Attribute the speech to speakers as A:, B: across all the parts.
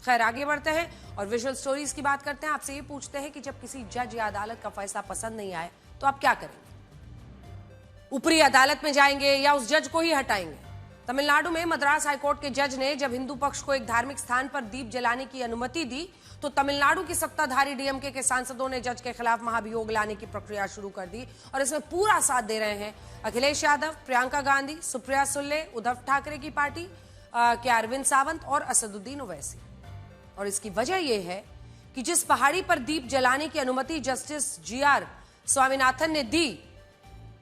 A: खैर आगे बढ़ते हैं और विजुअल स्टोरीज की बात करते हैं। आपसे ये पूछते हैं कि जब किसी जज या अदालत का फैसला पसंद नहीं आए तो आप क्या करेंगे? ऊपरी अदालत में जाएंगे या उस जज को ही हटाएंगे? तमिलनाडु में मद्रास हाईकोर्ट के जज ने जब हिंदू पक्ष को एक धार्मिक स्थान पर दीप जलाने की अनुमति दी तो तमिलनाडु की सत्ताधारी डीएमके के सांसदों ने जज के खिलाफ महाभियोग लाने की प्रक्रिया शुरू कर दी और इसमें पूरा साथ दे रहे हैं अखिलेश यादव, प्रियंका गांधी, सुप्रिया सुले, उद्धव ठाकरे की पार्टी के अरविंद सावंत और असदुद्दीन ओवैसी। और इसकी वजह यह है कि जिस पहाड़ी पर दीप जलाने की अनुमति जस्टिस जीआर स्वामीनाथन ने दी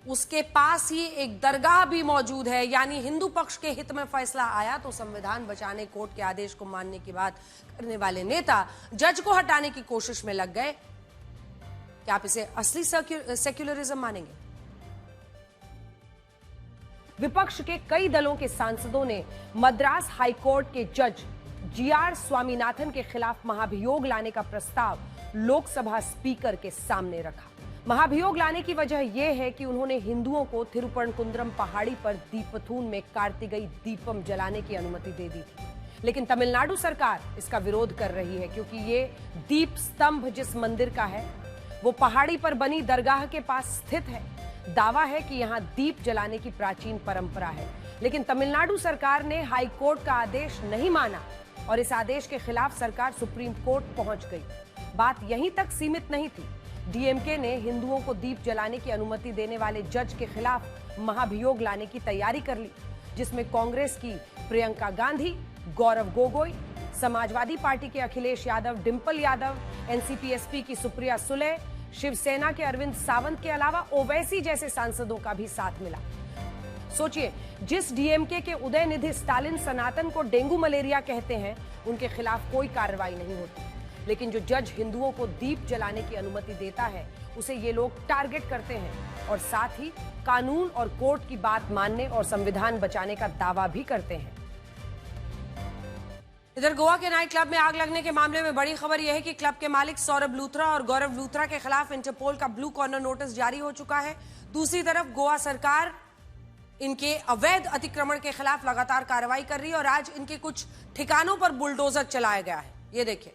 A: उसके पास ही एक दरगाह भी मौजूद है, यानी हिंदू पक्ष के हित में फैसला आया तो संविधान बचाने कोर्ट के आदेश को मानने की बात करने वाले नेता जज को हटाने की कोशिश में लग गए। क्या आप इसे असली सेक्युलरिज्म मानेंगे? विपक्ष के कई दलों के सांसदों ने मद्रास हाईकोर्ट के जज जीआर स्वामीनाथन के खिलाफ महाभियोग लाने का प्रस्ताव लोकसभा स्पीकर के सामने रखा। महाभियोग लाने की वजह यह है कि उन्होंने हिंदुओं को थिरुपरकुंद्रम पहाड़ी पर दीपथून में कार्तिकई दीपम जलाने की अनुमति दे दी थी, लेकिन तमिलनाडु सरकार इसका विरोध कर रही है क्योंकि ये दीप स्तंभ जिस मंदिर का है वो पहाड़ी पर बनी दरगाह के पास स्थित है। दावा है कि यहाँ दीप जलाने की प्राचीन परंपरा है, लेकिन तमिलनाडु सरकार ने हाईकोर्ट का आदेश नहीं माना और इस आदेश के खिलाफ सरकार सुप्रीम कोर्ट पहुंच गई। बात यहीं तक सीमित नहीं थी। डीएमके ने हिंदुओं को दीप जलाने की अनुमति देने वाले जज के खिलाफ महाभियोग लाने की तैयारी कर ली, जिसमें कांग्रेस की प्रियंका गांधी, गौरव गोगोई, समाजवादी पार्टी के अखिलेश यादव, डिंपल यादव, एनसीपी-एसपी की सुप्रिया सुले, शिवसेना के अरविंद सावंत के अलावा ओवैसी जैसे सांसदों का भी साथ मिला। सोचिए, जिस डीएमके के उदयनिधि स्टालिन सनातन को डेंगू मलेरिया कहते हैं उनके खिलाफ कोई कार्रवाई नहीं होती, लेकिन जो जज हिंदुओं को दीप जलाने की अनुमति देता है उसे ये लोग टारगेट करते हैं और साथ ही कानून और कोर्ट की बात मानने और संविधान बचाने का दावा भी करते हैं। इधर गोवा के नाइट क्लब में आग लगने के मामले में बड़ी खबर यह है कि क्लब के मालिक सौरभ लूथरा और गौरव लूथरा के खिलाफ इंटरपोल का ब्लू कॉर्नर नोटिस जारी हो चुका है। दूसरी तरफ गोवा सरकार इनके अवैध अतिक्रमण के खिलाफ लगातार कार्रवाई कर रही है और आज इनके कुछ ठिकानों पर बुलडोजर चलाया गया है। ये देखिए,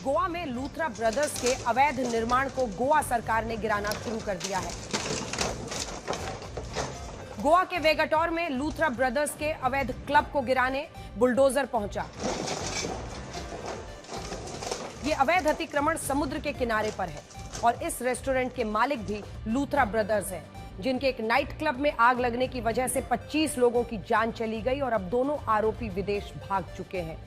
A: गोवा में लूथरा ब्रदर्स के अवैध निर्माण को गोवा सरकार ने गिराना शुरू कर दिया है। गोवा के वेगाटोर में लूथरा ब्रदर्स के अवैध क्लब को गिराने बुलडोजर पहुंचा। यह अवैध अतिक्रमण समुद्र के किनारे पर है और इस रेस्टोरेंट के मालिक भी लूथरा ब्रदर्स हैं, जिनके एक नाइट क्लब में आग लगने की वजह से 25 लोगों की जान चली गई और अब दोनों आरोपी विदेश भाग चुके हैं।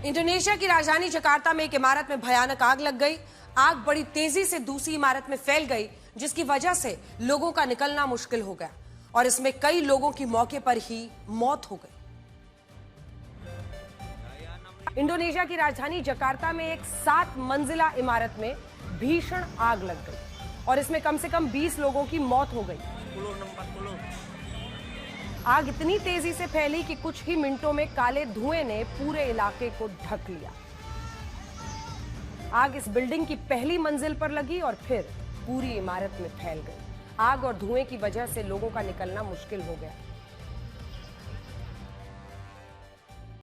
A: इंडोनेशिया की राजधानी जकार्ता में एक इमारत में भयानक आग लग गई। आग बड़ी तेजी से दूसरी इमारत में फैल गई, जिसकी वजह से लोगों का निकलना मुश्किल हो गया और इसमें कई लोगों की मौके पर ही मौत हो गई। इंडोनेशिया की राजधानी जकार्ता में एक 7 मंजिला इमारत में भीषण आग लग गई और इसमें कम से कम 20 लोगों की मौत हो गई। आग इतनी तेजी से फैली कि कुछ ही मिनटों में काले धुएं ने पूरे इलाके को ढक लिया। आग इस बिल्डिंग की पहली मंजिल पर लगी और फिर पूरी इमारत में फैल गई। आग और धुएं की वजह से लोगों का निकलना मुश्किल हो गया।